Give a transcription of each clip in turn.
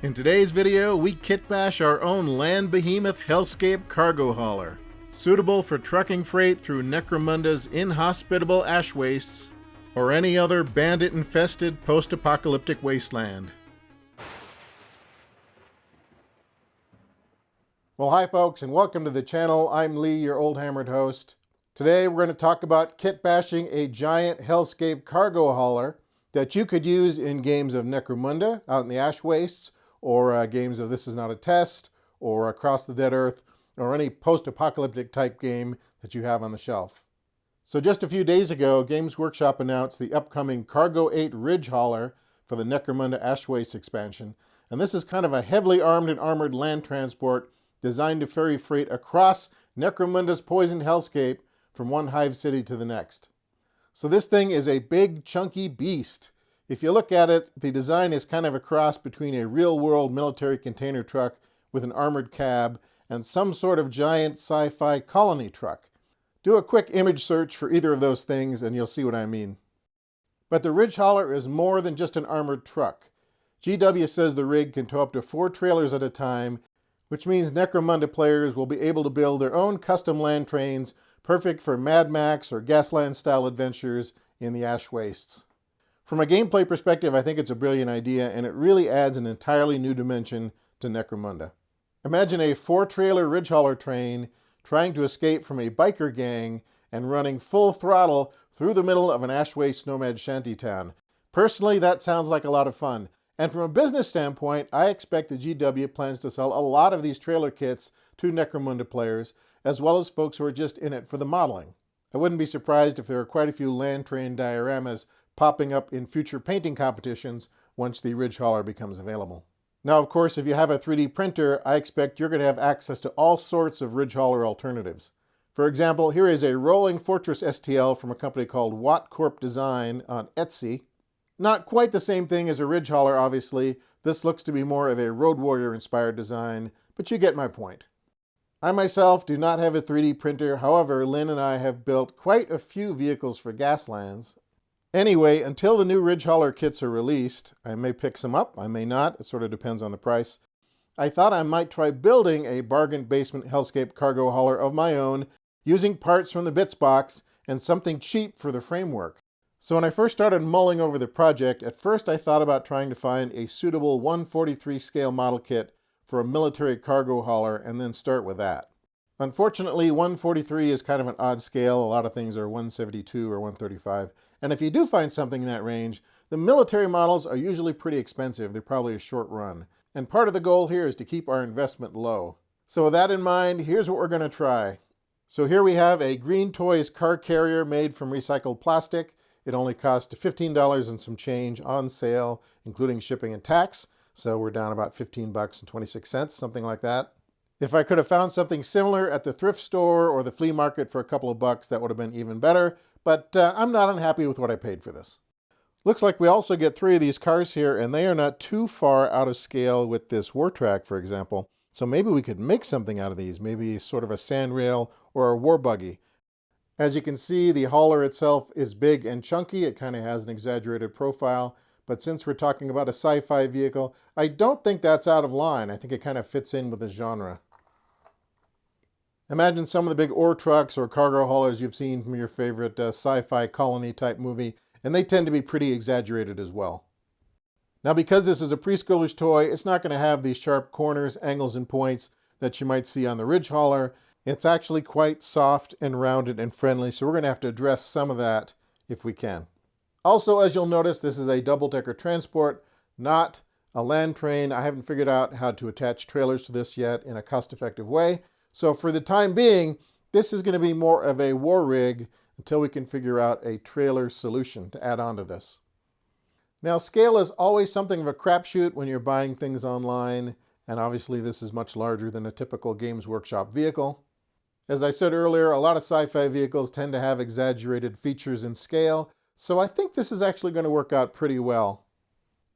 In today's video, we kitbash our own land behemoth hellscape cargo hauler, suitable for trucking freight through Necromunda's inhospitable ash wastes or any other bandit-infested post-apocalyptic wasteland. Well, hi folks, and welcome to the channel. I'm Lee, your old hammered host. Today we're going to talk about kitbashing a giant hellscape cargo hauler that you could use in games of Necromunda out in the ash wastes, or games of This Is Not a Test, or Across the Dead Earth, or any post-apocalyptic type game that you have on the shelf. So just a few days ago, Games Workshop announced the upcoming Cargo-8 Ridgehauler for the Necromunda Ash Wastes expansion, and this is kind of a heavily armed and armored land transport designed to ferry freight across Necromunda's poisoned hellscape from one hive city to the next. So this thing is a big, chunky beast. If you look at it, the design is kind of a cross between a real-world military container truck with an armored cab and some sort of giant sci-fi colony truck. Do a quick image search for either of those things and you'll see what I mean. But the Ridgehauler is more than just an armored truck. GW says the rig can tow up to 4 trailers at a time, which means Necromunda players will be able to build their own custom land trains perfect for Mad Max or Gasland-style adventures in the ash wastes. From a gameplay perspective, I think it's a brilliant idea, and it really adds an entirely new dimension to Necromunda. Imagine a 4-trailer Ridgehauler train trying to escape from a biker gang and running full throttle through the middle of an ash waste nomad shantytown. Personally, that sounds like a lot of fun. And from a business standpoint, I expect the GW plans to sell a lot of these trailer kits to Necromunda players, as well as folks who are just in it for the modeling. I wouldn't be surprised if there are quite a few land train dioramas popping up in future painting competitions once the Ridgehauler becomes available. Now, of course, if you have a 3D printer, I expect you're going to have access to all sorts of Ridgehauler alternatives. For example, here is a Rolling Fortress STL from a company called Watt Corp Design on Etsy. Not quite the same thing as a Ridgehauler, obviously. This looks to be more of a Road Warrior-inspired design, but you get my point. I myself do not have a 3D printer. However, Lynn and I have built quite a few vehicles for Gaslands. Anyway, until the new Ridgehauler kits are released, I may pick some up, I may not, it sort of depends on the price. I thought I might try building a bargain basement hellscape cargo hauler of my own using parts from the bits box and something cheap for the framework. So when I first started mulling over the project, at first I thought about trying to find a suitable 1/43 scale model kit for a military cargo hauler and then start with that. Unfortunately, 1/43 is kind of an odd scale. A lot of things are 1/72 or 1/35. And if you do find something in that range, the military models are usually pretty expensive. They're probably a short run. And part of the goal here is to keep our investment low. So with that in mind, here's what we're going to try. So here we have a Green Toys car carrier made from recycled plastic. It only cost $15 and some change on sale, including shipping and tax. So we're down about 15 bucks and 26 cents, something like that. If I could have found something similar at the thrift store or the flea market for a couple of bucks, that would have been even better, but I'm not unhappy with what I paid for this. Looks like we also get 3 of these cars here, and they are not too far out of scale with this war track, for example. So maybe we could make something out of these, maybe sort of a sandrail or a war buggy. As you can see, the hauler itself is big and chunky. It kind of has an exaggerated profile. But since we're talking about a sci-fi vehicle, I don't think that's out of line. I think it kind of fits in with the genre. Imagine some of the big ore trucks or cargo haulers you've seen from your favorite sci-fi colony type movie, and they tend to be pretty exaggerated as well. Now, because this is a preschooler's toy, it's not going to have these sharp corners, angles, and points that you might see on the Ridgehauler. It's actually quite soft and rounded and friendly, so we're going to have to address some of that if we can. Also, as you'll notice, this is a double-decker transport, not a land train. I haven't figured out how to attach trailers to this yet in a cost-effective way. So for the time being, this is going to be more of a war rig until we can figure out a trailer solution to add on to this. Now, scale is always something of a crapshoot when you're buying things online, and obviously this is much larger than a typical Games Workshop vehicle. As I said earlier, a lot of sci-fi vehicles tend to have exaggerated features in scale, so I think this is actually going to work out pretty well.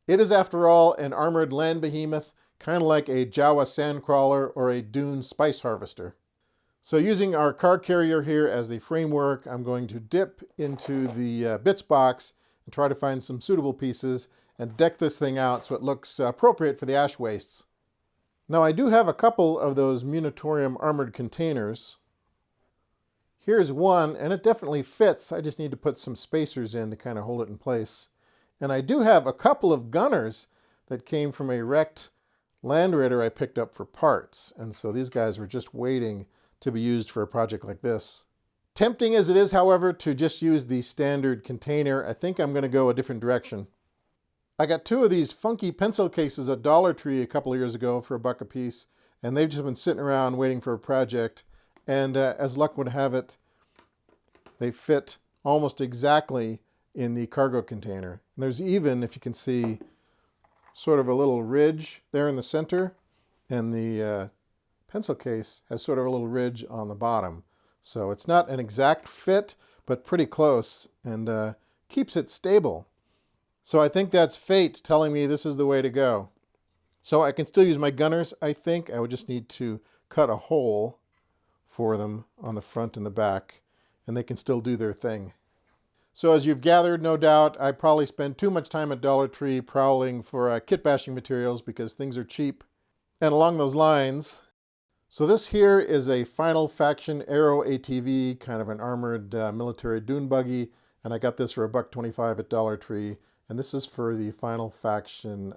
It is, after all, an armored land behemoth, kind of like a Jawa sandcrawler or a dune spice harvester. So using our car carrier here as the framework, I'm going to dip into the bits box and try to find some suitable pieces, and deck this thing out so it looks appropriate for the Ash Wastes. Now I do have a couple of those Munitorium armored containers. Here's one, and it definitely fits. I just need to put some spacers in to kind of hold it in place. And I do have a couple of gunners that came from a wrecked Land Raider I picked up for parts. And so these guys were just waiting to be used for a project like this. Tempting as it is, however, to just use the standard container, I think I'm going to go a different direction. I got two of these funky pencil cases at Dollar Tree a couple of years ago for $1 a piece, and they've just been sitting around waiting for a project. And as luck would have it, they fit almost exactly in the cargo container. And there's even, if you can see, sort of a little ridge there in the center, and the pencil case has sort of a little ridge on the bottom. So it's not an exact fit, but pretty close, and keeps it stable. So I think that's fate telling me this is the way to go. So I can still use my gunners, I think. I would just need to cut a hole for them on the front and the back, and they can still do their thing. So as you've gathered, no doubt, I probably spend too much time at Dollar Tree prowling for kit bashing materials because things are cheap. And along those lines, so this here is a Final Faction Aero ATV, kind of an armored military dune buggy, and I got this for $1.25 at Dollar Tree. And this is for the Final Faction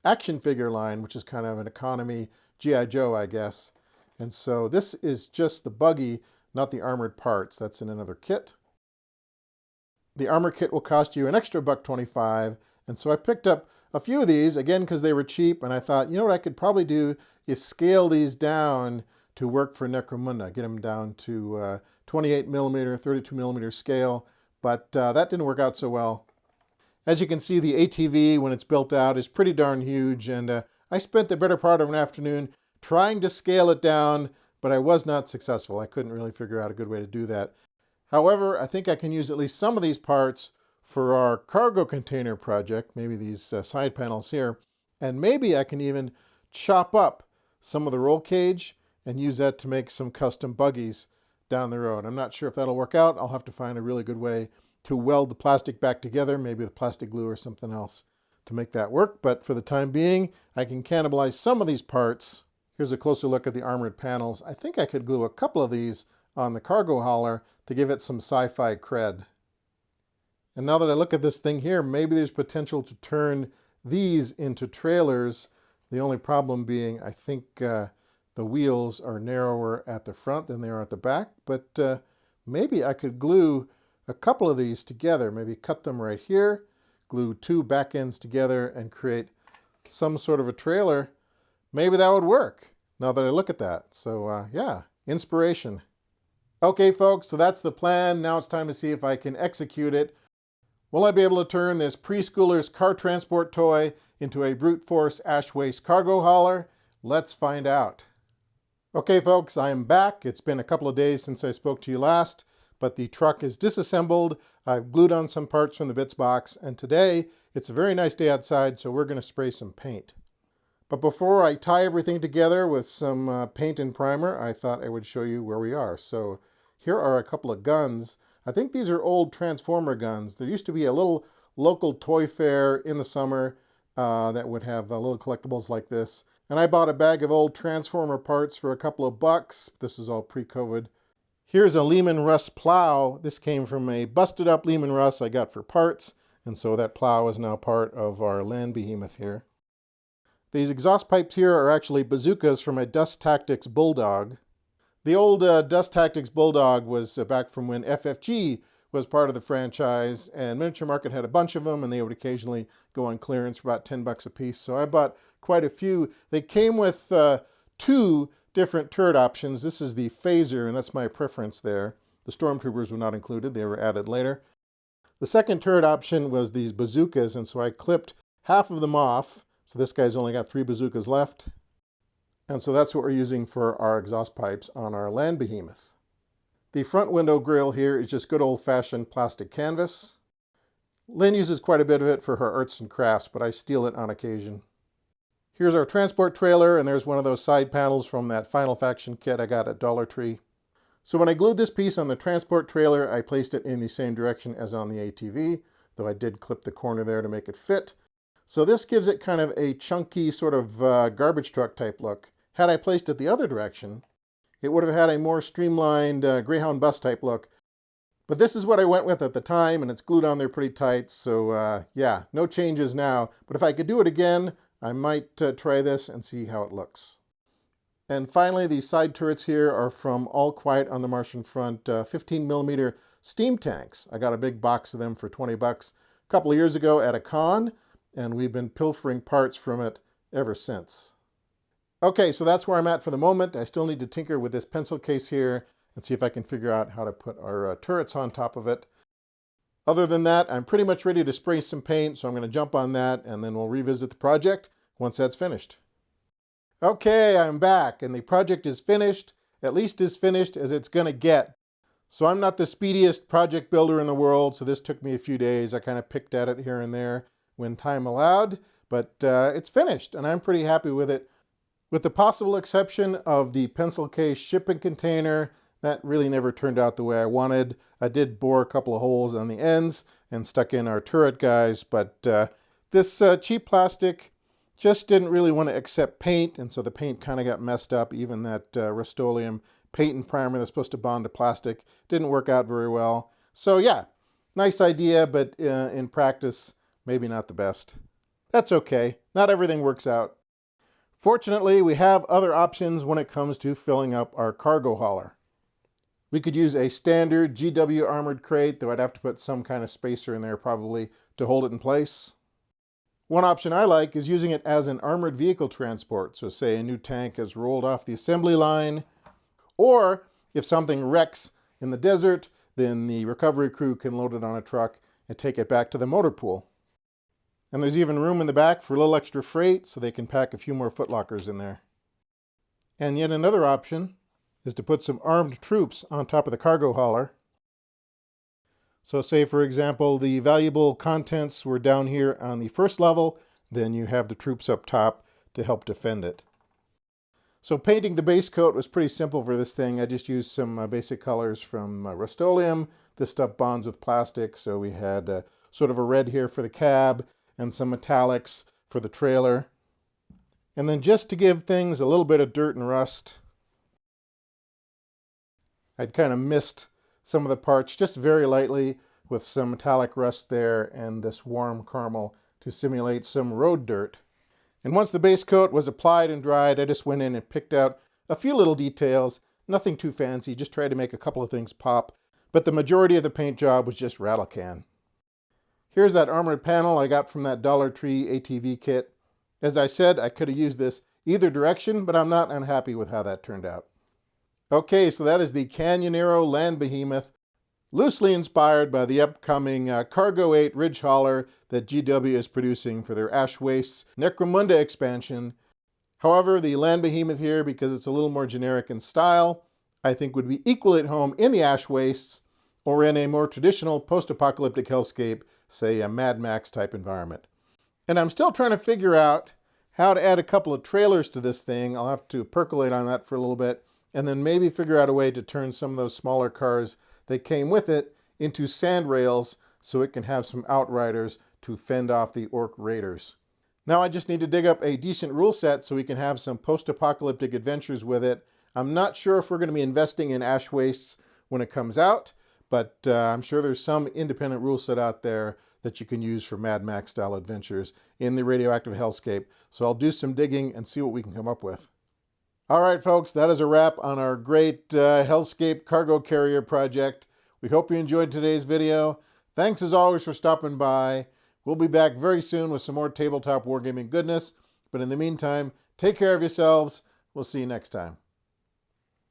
action figure line, which is kind of an economy G.I. Joe, I guess. And so this is just the buggy, not the armored parts. That's in another kit. The armor kit will cost you an extra $1.25. And so I picked up a few of these, again, because they were cheap. And I thought, you know what I could probably do is scale these down to work for Necromunda. Get them down to 28 millimeter, 32 millimeter scale. But that didn't work out so well. As you can see, the ATV, when it's built out, is pretty darn huge. And I spent the better part of an afternoon trying to scale it down, but I was not successful. I couldn't really figure out a good way to do that. However, I think I can use at least some of these parts for our cargo container project, maybe these side panels here, and maybe I can even chop up some of the roll cage and use that to make some custom buggies down the road. I'm not sure if that'll work out. I'll have to find a really good way to weld the plastic back together, maybe with plastic glue or something else to make that work. But for the time being, I can cannibalize some of these parts. Here's a closer look at the armored panels. I think I could glue a couple of these on the Cargo-8 to give it some sci-fi cred. And now that I look at this thing here, maybe there's potential to turn these into trailers. The only problem being, I think the wheels are narrower at the front than they are at the back. But maybe I could glue a couple of these together, maybe cut them right here, glue two back ends together and create some sort of a trailer. Maybe that would work now that I look at that. So yeah, inspiration. Okay folks, so that's the plan. Now it's time to see if I can execute it. Will I be able to turn this preschooler's car transport toy into a brute force ash waste cargo hauler? Let's find out. Okay folks, I am back. It's been a couple of days since I spoke to you last, but the truck is disassembled. I've glued on some parts from the bits box, and today it's a very nice day outside, so we're going to spray some paint. But before I tie everything together with some paint and primer, I thought I would show you where we are. So here are a couple of guns. I think these are old Transformer guns. There used to be a little local toy fair in the summer that would have little collectibles like this. And I bought a bag of old Transformer parts for a couple of bucks. This is all pre-COVID. Here's a Lehman Russ plow. This came from a busted up Lehman Russ I got for parts. And so that plow is now part of our land behemoth here. These exhaust pipes here are actually bazookas from a Dust Tactics Bulldog. The old Dust Tactics Bulldog was back from when FFG was part of the franchise, and Miniature Market had a bunch of them, and they would occasionally go on clearance for about 10 bucks a piece. So I bought quite a few. They came with two different turret options. This is the phaser, and that's my preference there. The Stormtroopers were not included. They were added later. The second turret option was these bazookas, and so I clipped half of them off. So this guy's only got 3 bazookas left. And so that's what we're using for our exhaust pipes on our land behemoth. The front window grille here is just good old-fashioned plastic canvas. Lynn uses quite a bit of it for her arts and crafts, but I steal it on occasion. Here's our transport trailer, and there's one of those side panels from that Final Faction kit I got at Dollar Tree. So when I glued this piece on the transport trailer, I placed it in the same direction as on the ATV, though I did clip the corner there to make it fit. So this gives it kind of a chunky sort of garbage truck type look. Had I placed it the other direction, it would have had a more streamlined Greyhound bus type look. But this is what I went with at the time, and it's glued on there pretty tight. So yeah, no changes now. But if I could do it again, I might try this and see how it looks. And finally, these side turrets here are from All Quiet on the Martian Front 15mm steam tanks. I got a big box of them for 20 bucks a couple of years ago at a con, and we've been pilfering parts from it ever since. Okay, so that's where I'm at for the moment. I still need to tinker with this pencil case here and see if I can figure out how to put our turrets on top of it. Other than that, I'm pretty much ready to spray some paint, so I'm going to jump on that, and then we'll revisit the project once that's finished. Okay, I'm back, and the project is finished, at least as finished as it's going to get. So I'm not the speediest project builder in the world, so this took me a few days. I kind of picked at it here and there when time allowed, but it's finished, and I'm pretty happy with it. With the possible exception of the pencil case shipping container, that really never turned out the way I wanted. I did bore a couple of holes on the ends and stuck in our turret guys, but this cheap plastic just didn't really want to accept paint, and so the paint kind of got messed up. Even that Rust-Oleum paint and primer that's supposed to bond to plastic didn't work out very well. So yeah, nice idea, but in practice, maybe not the best. That's okay. Not everything works out. Fortunately, we have other options when it comes to filling up our cargo hauler. We could use a standard GW armored crate, though I'd have to put some kind of spacer in there probably to hold it in place. One option I like is using it as an armored vehicle transport. So say a new tank has rolled off the assembly line, or if something wrecks in the desert, then the recovery crew can load it on a truck and take it back to the motor pool. And there's even room in the back for a little extra freight, so they can pack a few more footlockers in there. And yet another option is to put some armed troops on top of the cargo hauler. So say, for example, the valuable contents were down here on the first level, then you have the troops up top to help defend it. So painting the base coat was pretty simple for this thing. I just used some basic colors from Rust-Oleum. This stuff bonds with plastic, so we had sort of a red here for the cab and some metallics for the trailer. And then just to give things a little bit of dirt and rust, I'd kind of mist some of the parts just very lightly with some metallic rust there and this warm caramel to simulate some road dirt. And once the base coat was applied and dried, I just went in and picked out a few little details, nothing too fancy, just tried to make a couple of things pop, but the majority of the paint job was just rattle can. Here's that armored panel I got from that Dollar Tree ATV kit. As I said, I could have used this either direction, but I'm not unhappy with how that turned out. Okay, so that is the Canyonero Land Behemoth, loosely inspired by the upcoming Cargo-8 Ridgehauler that GW is producing for their Ash Wastes Necromunda expansion. However, the Land Behemoth here, because it's a little more generic in style, I think would be equally at home in the Ash Wastes or in a more traditional post-apocalyptic hellscape, say a Mad Max type environment. And I'm still trying to figure out how to add a couple of trailers to this thing. I'll have to percolate on that for a little bit, and then maybe figure out a way to turn some of those smaller cars that came with it into sand rails so it can have some outriders to fend off the orc raiders. Now I just need to dig up a decent rule set so we can have some post-apocalyptic adventures with it. I'm not sure if we're going to be investing in Ash Wastes when it comes out, but I'm sure there's some independent rule set out there that you can use for Mad Max style adventures in the radioactive hellscape. So I'll do some digging and see what we can come up with. All right, folks, that is a wrap on our great hellscape cargo carrier project. We hope you enjoyed today's video. Thanks as always for stopping by. We'll be back very soon with some more tabletop wargaming goodness. But in the meantime, take care of yourselves. We'll see you next time.